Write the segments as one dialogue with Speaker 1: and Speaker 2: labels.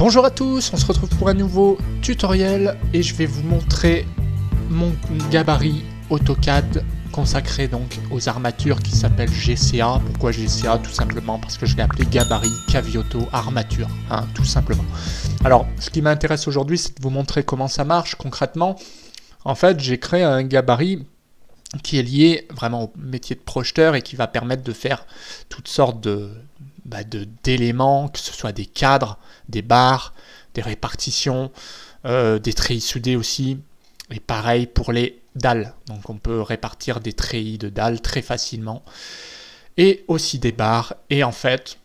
Speaker 1: Bonjour à tous, on se retrouve pour un nouveau tutoriel et je vais vous montrer mon gabarit AutoCAD consacré donc aux armatures qui s'appelle GCA. Pourquoi GCA? Tout simplement parce que je l'ai appelé gabarit Caviotto armature, tout simplement. Alors, ce qui m'intéresse aujourd'hui, c'est de vous montrer comment ça marche concrètement. En fait, j'ai créé un gabarit qui est lié vraiment au métier de projeteur et qui va permettre de faire toutes sortes d'éléments, que ce soit des cadres, des barres, des répartitions, des treillis soudés aussi, et pareil pour les dalles. Donc on peut répartir des treillis de dalles très facilement, et aussi des barres, et en fait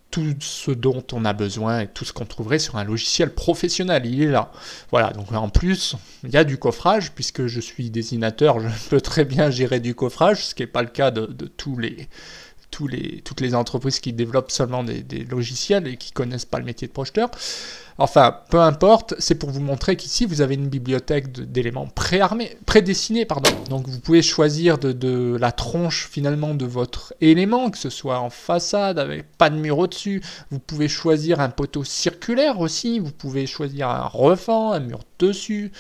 Speaker 1: tout ce dont on a besoin et tout ce qu'on trouverait sur un logiciel professionnel, il est là. Voilà, donc en plus, il y a du coffrage, puisque je suis dessinateur, je peux très bien gérer du coffrage, ce qui n'est pas le cas de toutes les entreprises qui développent seulement des logiciels et qui ne connaissent pas le métier de projeteur. Enfin, peu importe, c'est pour vous montrer qu'ici, vous avez une bibliothèque d'éléments prédessinés. Donc, vous pouvez choisir de la tronche, finalement, de votre élément, que ce soit en façade, avec pas de mur au-dessus. Vous pouvez choisir un poteau circulaire aussi. Vous pouvez choisir un refend, un mur dessus.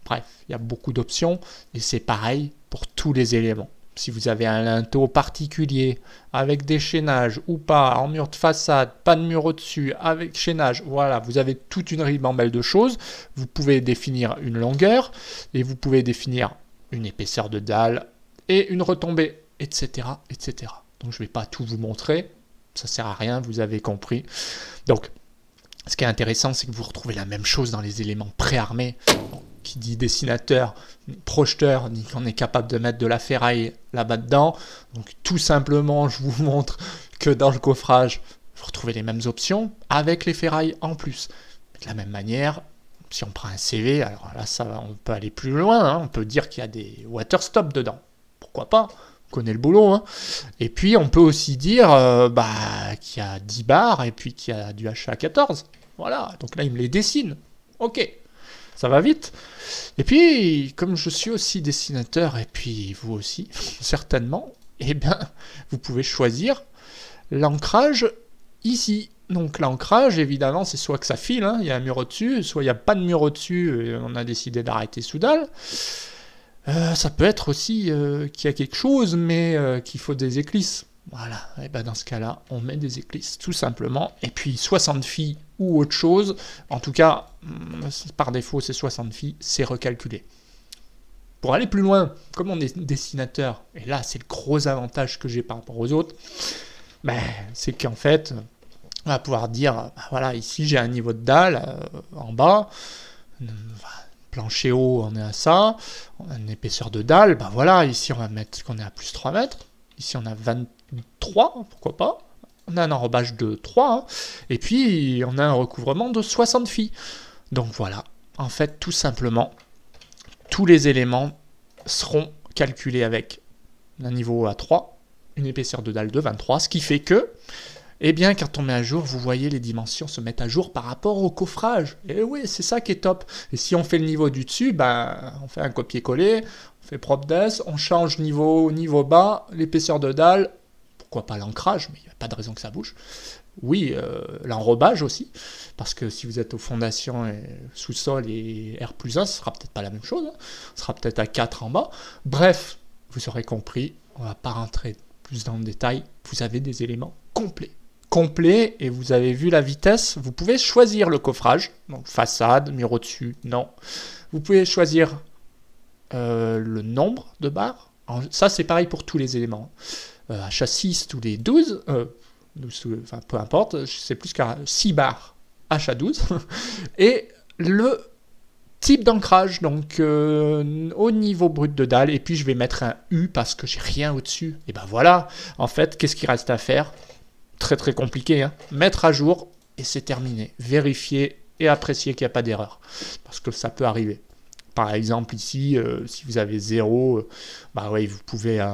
Speaker 1: Bref, il y a beaucoup d'options. Et c'est pareil pour tous les éléments. Si vous avez un linteau particulier, avec des chaînages ou pas, en mur de façade, pas de mur au-dessus, avec chaînage, voilà, vous avez toute une ribambelle de choses. Vous pouvez définir une longueur, et vous pouvez définir une épaisseur de dalle, et une retombée, etc. etc. Donc je ne vais pas tout vous montrer, ça ne sert à rien, vous avez compris. Donc, ce qui est intéressant, c'est que vous retrouvez la même chose dans les éléments préarmés. Qui dit dessinateur, projeteur, dit qu'on est capable de mettre de la ferraille là-bas dedans. Donc tout simplement, je vous montre que dans le coffrage, vous retrouvez les mêmes options avec les ferrailles en plus. De la même manière, si on prend un CV, alors là, on peut aller plus loin. On peut dire qu'il y a des waterstop dedans. Pourquoi pas? On connaît le boulot. Et puis, on peut aussi dire qu'il y a 10 barres et puis qu'il y a du HA14. Voilà, donc là, il me les dessine. Ok. Ça va vite. Et puis, comme je suis aussi dessinateur, et puis vous aussi, certainement, eh bien, vous pouvez choisir l'ancrage ici. Donc l'ancrage, évidemment, c'est soit que ça file, il y a un mur au-dessus, soit il n'y a pas de mur au-dessus, et on a décidé d'arrêter sous dalle. Ça peut être aussi qu'il y a quelque chose, mais qu'il faut des éclisses. Voilà, et ben dans ce cas-là, on met des éclisses, tout simplement. Et puis 60 filles ou autre chose, en tout cas, par défaut, c'est 60 filles, c'est recalculé. Pour aller plus loin, comme on est dessinateur, et là, c'est le gros avantage que j'ai par rapport aux autres, c'est qu'en fait, on va pouvoir dire, voilà, ici, j'ai un niveau de dalle en bas, plancher haut, on est à ça, on a une épaisseur de dalle, voilà, ici, on va mettre qu'on est à plus 3 mètres, ici, on a 23, pourquoi pas. On a un enrobage de 3, et puis on a un recouvrement de 60 filles. Donc voilà, en fait, tout simplement, tous les éléments seront calculés avec un niveau à 3, une épaisseur de dalle de 23, ce qui fait que, eh bien, quand on met à jour, vous voyez, les dimensions se mettent à jour par rapport au coffrage. Et oui, c'est ça qui est top. Et si on fait le niveau du dessus, on fait un copier-coller, on fait propre des, on change niveau bas, l'épaisseur de dalle, pourquoi pas l'ancrage, mais il n'y a pas de raison que ça bouge. Oui, l'enrobage aussi, parce que si vous êtes aux fondations et sous-sol et R+1, ce ne sera peut-être pas la même chose, ce sera peut-être à 4 en bas. Bref, vous aurez compris, on ne va pas rentrer plus dans le détail, vous avez des éléments complets, et vous avez vu la vitesse, vous pouvez choisir le coffrage, donc façade, mur au-dessus, non. Vous pouvez choisir le nombre de barres, ça c'est pareil pour tous les éléments. HA6 tous les 12, enfin peu importe, c'est plus qu'à 6 barres HA12, et le type d'ancrage, donc au niveau brut de dalle, et puis je vais mettre un U parce que j'ai rien au-dessus, et voilà, en fait, qu'est-ce qu'il reste à faire? Très très compliqué, mettre à jour, et c'est terminé, vérifier et apprécier qu'il n'y a pas d'erreur, parce que ça peut arriver. Par exemple ici, si vous avez 0, vous pouvez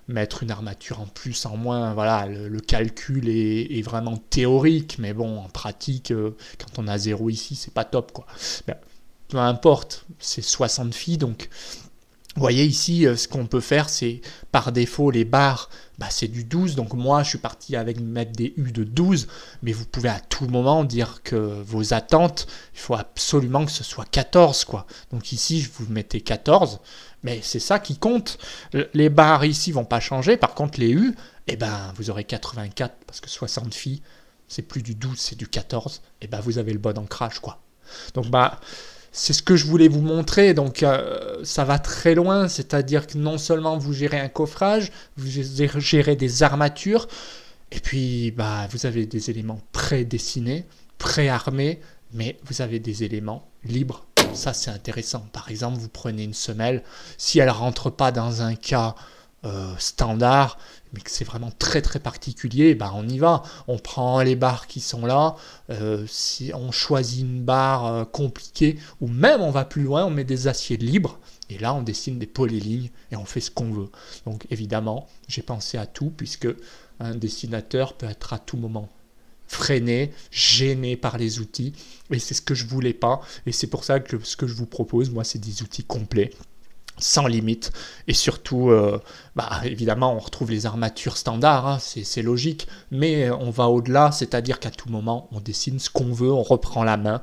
Speaker 1: mettre une armature en plus, en moins, voilà, le calcul est vraiment théorique, mais bon, en pratique, quand on a 0 ici, c'est pas top, quoi. Peu importe, c'est 60 filles, donc Vous voyez ici, ce qu'on peut faire, c'est par défaut les barres, bah, c'est du 12. Donc moi, je suis parti avec mettre des U de 12. Mais vous pouvez à tout moment dire que vos attentes, il faut absolument que ce soit 14, quoi. Donc ici, je vous mettez 14. Mais c'est ça qui compte. Les barres ici vont pas changer. Par contre, les U, eh ben, vous aurez 84 parce que 60 filles, c'est plus du 12, c'est du 14. Et ben, vous avez le bon ancrage, quoi. Donc bah, c'est ce que je voulais vous montrer. Donc ça va très loin, c'est-à-dire que non seulement vous gérez un coffrage, vous gérez des armatures, et puis bah, vous avez des éléments prédessinés, préarmés, mais vous avez des éléments libres. Ça c'est intéressant. Par exemple, vous prenez une semelle, si elle ne rentre pas dans un cas standard, mais que c'est vraiment très très particulier, bah on y va. On prend les barres qui sont là, si on choisit une barre compliquée, ou même on va plus loin, on met des aciers libres, et là on dessine des polylignes, et on fait ce qu'on veut. Donc évidemment, j'ai pensé à tout, puisque un dessinateur peut être à tout moment freiné, gêné par les outils, et c'est ce que je voulais pas, et c'est pour ça que ce que je vous propose, moi, c'est des outils complets, sans limite, et surtout, bah, évidemment, on retrouve les armatures standards, hein, c'est logique, mais on va au-delà, c'est-à-dire qu'à tout moment, on dessine ce qu'on veut, on reprend la main.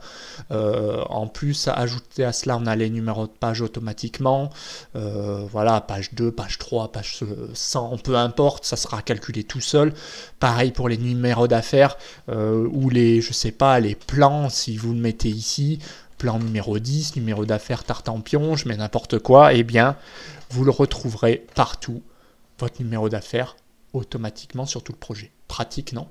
Speaker 1: En plus, ajouter à cela, on a les numéros de page automatiquement, voilà, page 2, page 3, page 100, peu importe, ça sera calculé tout seul. Pareil pour les numéros d'affaires, ou les, je sais pas, les plans, si vous le mettez ici, plan numéro 10, numéro d'affaires Tartampion, je mets n'importe quoi, eh bien, vous le retrouverez partout, votre numéro d'affaires, automatiquement sur tout le projet. Pratique, non?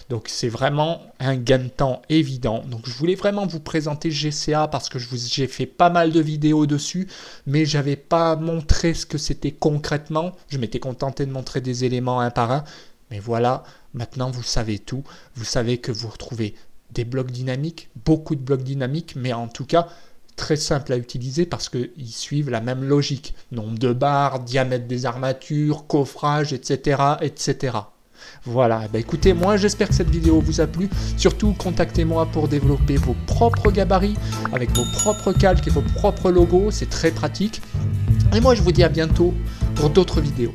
Speaker 1: Donc, c'est vraiment un gain de temps évident. Donc, je voulais vraiment vous présenter GCA parce que j'ai fait pas mal de vidéos dessus, mais je n'avais pas montré ce que c'était concrètement. Je m'étais contenté de montrer des éléments un par un. Mais voilà, maintenant, vous savez tout. Vous savez que vous retrouvez des blocs dynamiques, beaucoup de blocs dynamiques, mais en tout cas très simple à utiliser parce qu'ils suivent la même logique. Nombre de barres, diamètre des armatures, coffrage, etc. etc. Voilà, bah écoutez, moi j'espère que cette vidéo vous a plu. Surtout, contactez-moi pour développer vos propres gabarits avec vos propres calques et vos propres logos, c'est très pratique. Et moi je vous dis à bientôt pour d'autres vidéos.